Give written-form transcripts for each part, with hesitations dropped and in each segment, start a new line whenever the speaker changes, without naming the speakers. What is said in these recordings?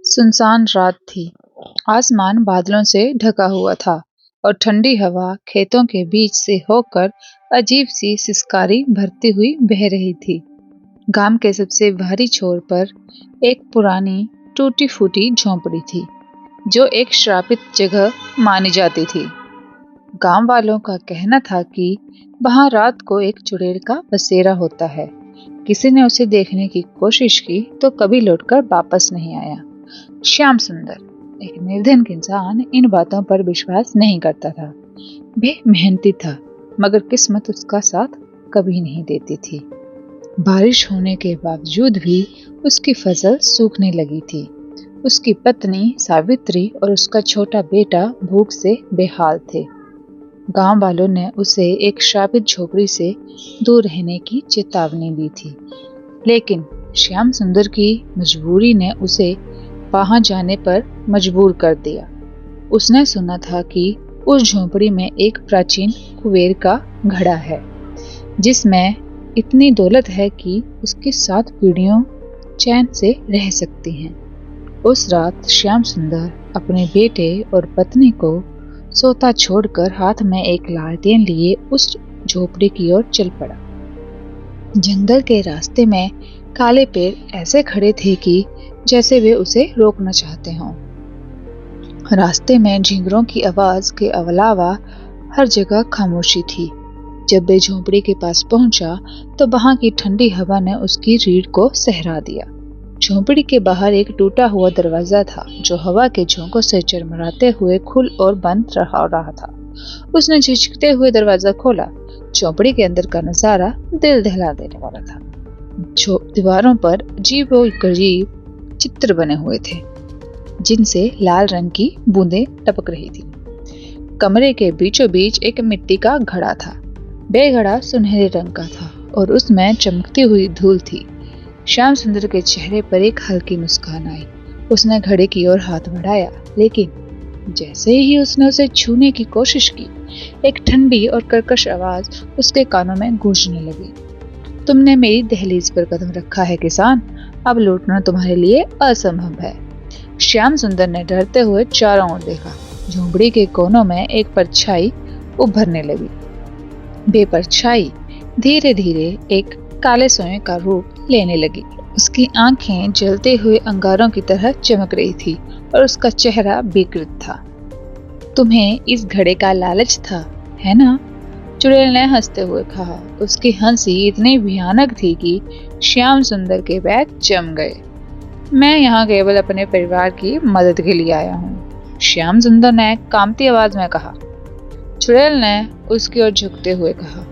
सुनसान रात थी। आसमान बादलों से ढका हुआ था और ठंडी हवा खेतों के बीच से होकर अजीब सी सिसकारी भरती हुई बह रही थी। गांव के सबसे बाहरी छोर पर एक पुरानी टूटी फूटी झोंपड़ी थी, जो एक श्रापित जगह मानी जाती थी। गांव वालों का कहना था कि वहां रात को एक चुड़ैल का बसेरा होता है। किसी ने उसे देखने की कोशिश की तो कभी लौटकर वापस नहीं आया। श्याम सुंदर, एक निर्धन इंसान, इन बातों पर विश्वास नहीं करता था। वे मेहनती था, मगर किस्मत उसका साथ कभी नहीं देती थी। बारिश होने के बावजूद भी उसकी फसल सूखने लगी थी। उसकी पत्नी सावित्री और उसका छोटा बेटा भूख से बेहाल थे। गांव वालों ने उसे एक श्रापित झोपड़ी से दूर रहने की चेतावनी दी थी, लेकिन श्याम सुंदर की मजबूरी ने उसे वहां जाने पर मजबूर कर दिया। उसने सुना था कि उस झोंपड़ी में एक प्राचीन कुबेर का घड़ा है, जिसमें इतनी दौलत है कि उसकी 7 पीढ़ियों चैन से रह सकती हैं। उस रात श्याम सुंदर अपने बेटे और पत्नी को सोता छोड़कर हाथ में एक लालटेन लिए उस झोपड़ी की ओर चल पड़ा। जंगल के रास्ते में काले पेड़ ऐसे खड़े थे कि जैसे वे उसे रोकना चाहते हों। रास्ते में झिंगरों की आवाज के अलावा हर जगह खामोशी थी। जब वे झोंपड़ी के पास पहुंचा तो वहां की ठंडी हवा ने उसकी रीढ़ को सहरा दिया। झोंपड़ी के बाहर एक टूटा हुआ दरवाजा था, जो हवा के झोंकों से चरमराते हुए खुल और बंद रहा था। उसने झिझकते हुए दरवाजा खोला। झोंपड़ी के अंदर का नजारा दिल दहला देने वाला था। दीवारों पर अजीब चित्र बने हुए थे, जिनसे लाल रंग की बूंदें टपक रही थी। कमरे के बीचों बीच एक मिट्टी का घड़ा था। वह घड़ा सुनहरे रंग का था और उसमें चमकती हुई धूल थी। श्याम सुंदर के चेहरे पर एक हल्की मुस्कान आई। उसने घड़े की ओर हाथ बढ़ाया, लेकिन जैसे ही उसने उसे छूने की कोशिश की, एक ठंडी और कर्कश आवाज उसके कानों में गूंजने लगी। तुमने मेरी दहलीज पर कदम रखा है किसान, अब लौटना तुम्हारे लिए असंभव है। श्याम सुंदर ने डरते हुए चारों ओर देखा। झोंपड़ी के कोनों में एक परछाई उभरने लगी। वे परछाई धीरे धीरे एक काले सोए का रूप लेने लगी। उसकी आंखें जलते हुए अंगारों की तरह चमक रही थी और उसका चेहरा विकृत था। तुम्हें इस घड़े का लालच था, है ना? चुड़ैल ने हंसते हुए कहा। उसकी हंसी इतनी भयानक थी कि श्याम सुंदर के पैर जम गए। मैं यहाँ केवल अपने परिवार की मदद के लिए आया हूँ, श्याम सुंदर ने कांपती आवाज में कहा। चुड़ैल ने उसकी ओर झुकते हुए कहा,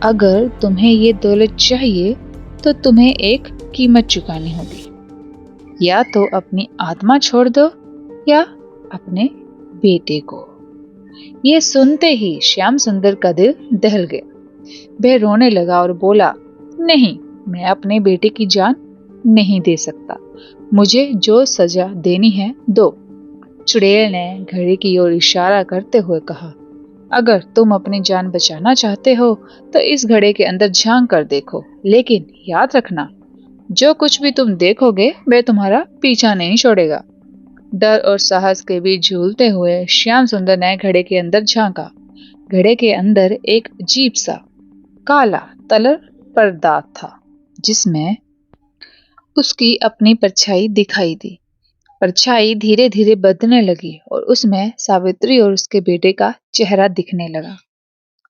अगर तुम्हें ये दौलत चाहिए तो तुम्हें एक कीमत चुकानी होगी। या तो अपनी आत्मा छोड़ दो या अपने बेटे को। ये सुनते ही श्याम सुंदर का दिल दहल गया। वह रोने लगा और बोला, नहीं, मैं अपने बेटे की जान नहीं दे सकता। मुझे जो सजा देनी है दो। चुड़ैल ने घड़े की ओर इशारा करते हुए कहा, अगर तुम अपनी जान बचाना चाहते हो तो इस घड़े के अंदर झांक कर देखो, लेकिन याद रखना, जो कुछ भी तुम देखोगे वह तुम्हारा पीछा नहीं छोड़ेगा। डर और साहस के बीच झूलते हुए श्याम सुंदर ने घड़े के अंदर झांका। घड़े के अंदर एक अजीब सा काला तलर पर्दा था, जिसमें उसकी अपनी परछाई दिखाई दी। परछाई धीरे धीरे बदलने लगी और उसमें सावित्री और उसके बेटे का चेहरा दिखने लगा।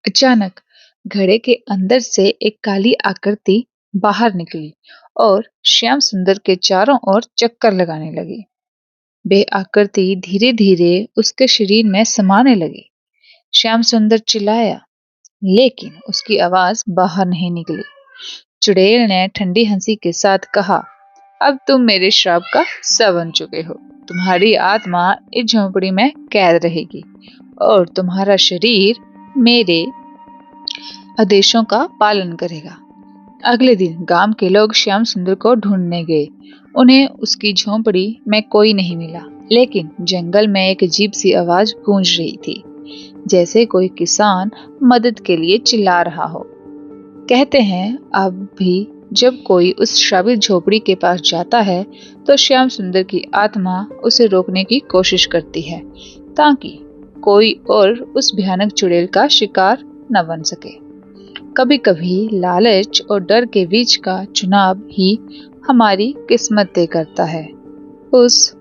अचानक घड़े के अंदर से एक काली आकृति बाहर निकली और श्याम सुंदर के चारों ओर चक्कर लगाने लगी। वे आकृति धीरे धीरे उसके शरीर में समाने लगी। श्याम सुंदर चिल्लाया, लेकिन उसकी आवाज बाहर नहीं निकली। चुड़ैल ने ठंडी हंसी के साथ कहा, अब तुम मेरे श्राप का हिस्सा बन चुके हो। तुम्हारी आत्मा इस झोंपड़ी में कैद रहेगी और तुम्हारा शरीर मेरे आदेशों का पालन करेगा। अगले दिन गांव के लोग श्याम सुंदर को ढूंढने गए। उन्हें उसकी झोंपड़ी में कोई नहीं मिला, लेकिन जंगल में एक अजीब सी आवाज गूंज रही थी, जैसे कोई किसान मदद के लिए चिल्ला रहा हो। कहते हैं अब भी जब कोई उस श्रापित झोपड़ी के पास जाता है तो श्याम सुंदर की आत्मा उसे रोकने की कोशिश करती है ताकि कोई और उस भयानक चुड़ैल का शिकार न बन सके। कभी कभी लालच और डर के बीच का चुनाव ही हमारी किस्मत तय करता है। उस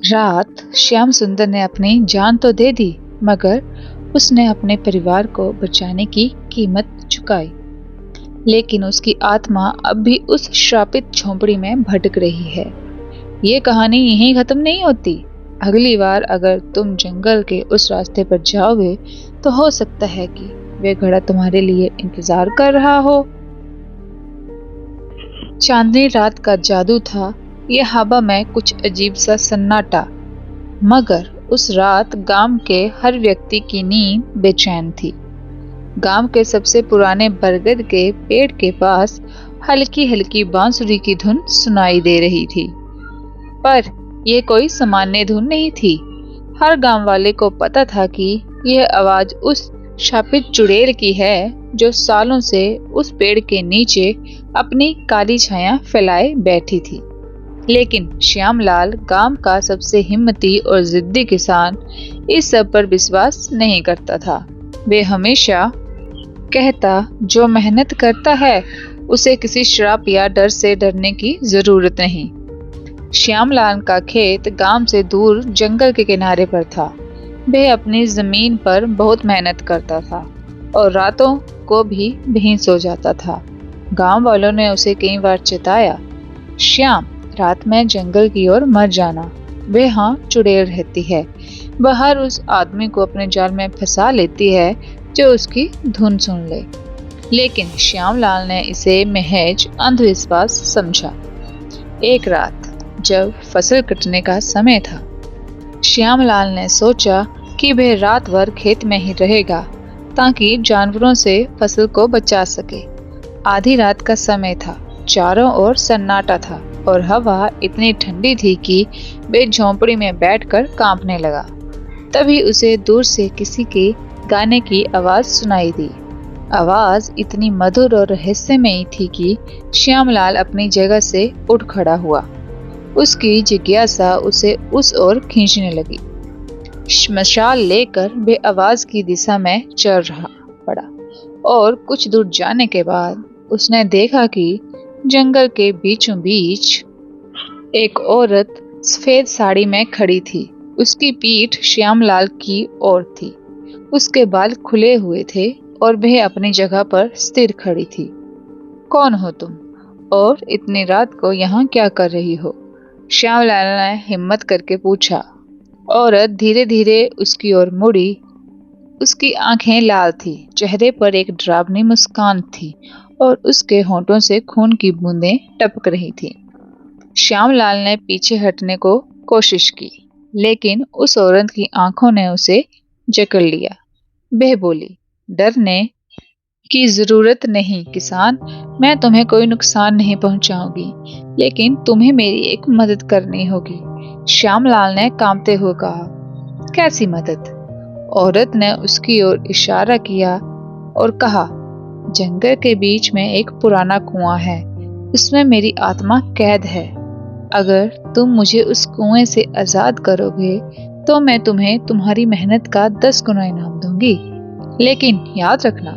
रात श्याम सुंदर ने अपनी जान तो दे दी, मगर उसने अपने परिवार को बचाने की कीमत चुकाई। लेकिन उसकी आत्मा अब भी उस श्रापित झोंपड़ी में भटक रही है। ये कहानी यहीं खत्म नहीं होती। अगली बार अगर तुम जंगल के उस रास्ते पर जाओगे तो हो सकता है कि वे घड़ा तुम्हारे लिए इंतजार कर रहा हो। चांदनी रात का जादू था। यह हवा में कुछ अजीब सा सन्नाटा, मगर उस रात गांव के हर व्यक्ति की नींद बेचैन थी। गांव के सबसे पुराने बरगद के पेड़ के पास हल्की हल्की बांसुरी की धुन सुनाई दे रही थी, पर यह कोई सामान्य धुन नहीं थी। हर गांव वाले को पता था कि यह आवाज उस शापित चुड़ैल की है जो सालों से उस पेड़ के नीचे अपनी काली छाया फैलाए बैठी थी। लेकिन श्यामलाल, गांव का सबसे हिम्मती और जिद्दी किसान, इस सब पर विश्वास नहीं करता था। वे हमेशा कहता, जो मेहनत करता है उसे किसी श्राप या डर से डरने की जरूरत नहीं। श्यामलाल का खेत गांव से दूर जंगल के किनारे पर था। वह अपनी जमीन पर बहुत मेहनत करता था और रातों को भी वहीं सो जाता था। गांव वालों ने उसे कई बार चिताया, श्याम, रात में जंगल की ओर मत जाना, वे हाँ चुड़ैल रहती है। वह हर उस आदमी को अपने जाल में फंसा लेती है जो उसकी धुन सुन ले। लेकिन श्यामलाल ने इसे महज अंधविश्वास समझा। एक रात जब फसल कटने का समय था, श्यामलाल ने सोचा कि वह रात भर खेत में ही रहेगा ताकि जानवरों से फसल को बचा सके। आधी रात का समय था, चारों ओर सन्नाटा था और हवा इतनी ठंडी थी कि वह झोंपड़ी में बैठकर कांपने लगा। तभी उसे दूर से किसी के गाने की आवाज सुनाई दी। आवाज इतनी मधुर और रहस्यमयी थी कि श्यामलाल अपनी जगह से उठ खड़ा हुआ। उसकी जिज्ञासा उसे उस ओर खींचने लगी। मशाल लेकर वे आवाज की दिशा में चल रहा पड़ा और कुछ दूर जाने के बाद उसने देखा कि जंगल के बीचों बीच एक औरत सफेद साड़ी में खड़ी थी। उसकी पीठ श्यामलाल की ओर थी, उसके बाल खुले हुए थे और वह अपनी जगह पर स्थिर खड़ी थी। कौन हो तुम और इतनी रात को यहाँ क्या कर रही हो? श्यामलाल ने हिम्मत करके पूछा। औरत धीरे धीरे उसकी ओर मुड़ी। उसकी आंखें लाल थी, चेहरे पर एक डरावनी मुस्कान थी और उसके होंठों से खून की बूंदें टपक रही थी। श्यामलाल ने पीछे हटने को कोशिश की, लेकिन उस औरत की आंखों ने उसे जकड़ लिया। वह बोली, डरने की जरूरत नहीं किसान, मैं तुम्हें कोई नुकसान नहीं पहुंचाऊंगी, लेकिन तुम्हें मेरी एक मदद करनी होगी। श्यामलाल ने कांपते हुए कहा, कैसी मदद? औरत ने उसकी ओर इशारा किया और कहा, जंगल के बीच में एक पुराना कुआं है, उसमें मेरी आत्मा कैद है। अगर तुम मुझे उस कुएं से आजाद करोगे तो मैं तुम्हें तुम्हारी मेहनत का 10 गुना इनाम दूंगी। लेकिन याद रखना,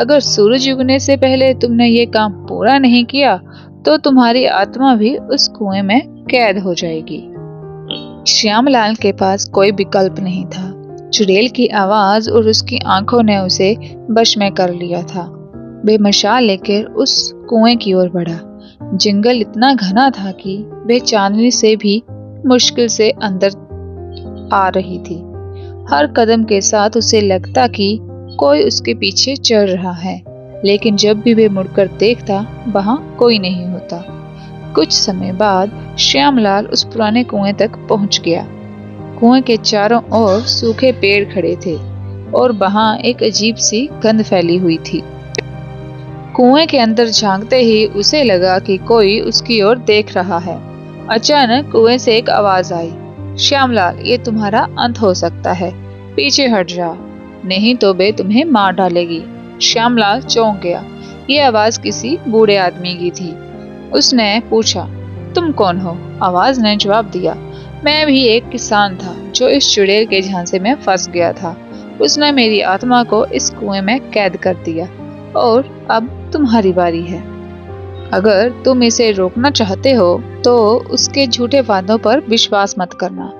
अगर सूरज उगने से पहले तुमने ये काम पूरा नहीं किया तो तुम्हारी आत्मा भी उस कुएं में कैद हो जाएगी। श्यामलाल के पास कोई विकल्प नहीं था। चुड़ैल की आवाज और उसकी आंखों ने उसे वश में कर लिया था। वे मशाल लेकर उस कुएं की ओर बढ़ा। जंगल इतना घना था कि वे चांदनी से भी मुश्किल से अंदर आ रही थी। हर कदम के साथ उसे लगता कि कोई उसके पीछे चल रहा है, लेकिन जब भी वे मुड़कर देखता वहां कोई नहीं होता। कुछ समय बाद श्यामलाल उस पुराने कुएं तक पहुंच गया। कुएं के चारों ओर सूखे पेड़ खड़े थे और वहां एक अजीब सी गंध फैली हुई थी। कुएं के अंदर झांकते ही उसे लगा कि कोई उसकी ओर देख रहा है। अचानक कुएं से एक आवाज आई, श्यामलाल, ये तुम्हारा अंत हो सकता है, पीछे हट जा, नहीं तो वे तुम्हें मार डालेगी। श्यामलाल चौंक गया। ये आवाज किसी बूढ़े आदमी की थी। उसने पूछा, तुम कौन हो? आवाज ने जवाब दिया, मैं भी एक किसान था जो इस चुड़ैल के झांसे में फंस गया था। उसने मेरी आत्मा को इस कुएं में कैद कर दिया और अब तुम्हारी बारी है। अगर तुम इसे रोकना चाहते हो तो उसके झूठे वादों पर विश्वास मत करना।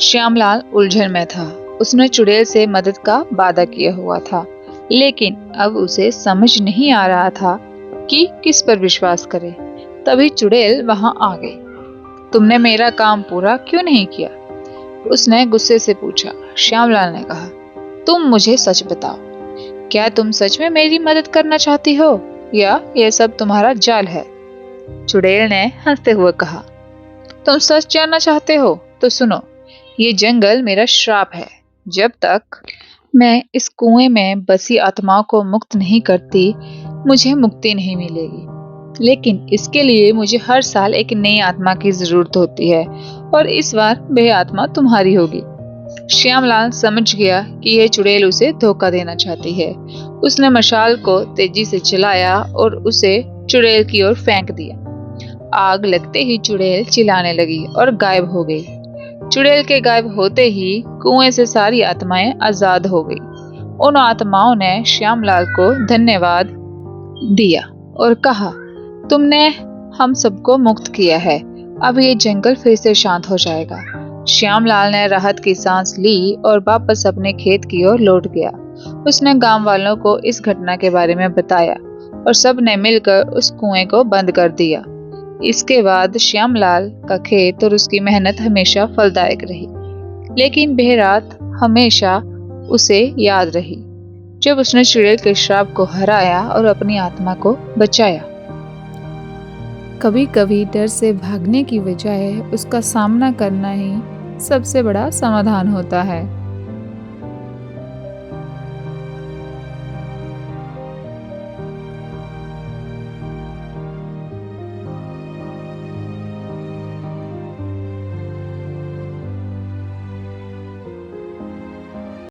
श्यामलाल उलझन में था। उसने चुड़ैल से मदद का वादा किया हुआ था, लेकिन अब उसे समझ नहीं आ रहा था कि किस पर विश्वास करे। तभी चुड़ैल वहां आ गई। तुमने मेरा काम पूरा क्यों नहीं किया? उसने गुस्से से पूछा। श्यामलाल ने कहा, तुम मुझे सच बताओ, क्या तुम सच में मेरी मदद करना चाहती हो या यह सब तुम्हारा जाल है? चुड़ैल ने हंसते हुए कहा, तुम सच जानना चाहते हो तो सुनो, ये जंगल मेरा श्राप है। जब तक मैं इस कुएं में बसी आत्माओं को मुक्त नहीं करती, मुझे मुक्ति नहीं मिलेगी। लेकिन इसके लिए मुझे हर साल एक नई आत्मा की जरूरत होती है और इस बार वह आत्मा तुम्हारी होगी। श्यामलाल समझ गया कि यह चुड़ैल उसे धोखा देना चाहती है। उसने मशाल को तेजी से चलाया और उसे चुड़ैल की ओर फेंक दिया। आग लगते ही चुड़ैल चिल्लाने लगी और गायब हो गई। चुड़ैल के गायब होते ही कुएं से सारी आत्माएं आजाद हो गई। उन आत्माओं ने श्यामलाल को धन्यवाद दिया और कहा, तुमने हम सबको मुक्त किया है। अब ये जंगल फिर से शांत हो जाएगा। श्यामलाल ने राहत की सांस ली और वापस अपने खेत की ओर लौट गया। उसने गांव वालों को इस घटना के बारे में बताया और सब ने मिलकर उस कुएं को बंद कर दिया। इसके बाद श्यामलाल का खेत और उसकी मेहनत हमेशा फलदायक रही, लेकिन वह रात हमेशा उसे याद रही जब उसने चुड़ैल के श्राप को हराया और अपनी आत्मा को बचाया।
कभी कभी डर से भागने की बजाय उसका सामना करना ही सबसे बड़ा समाधान होता है।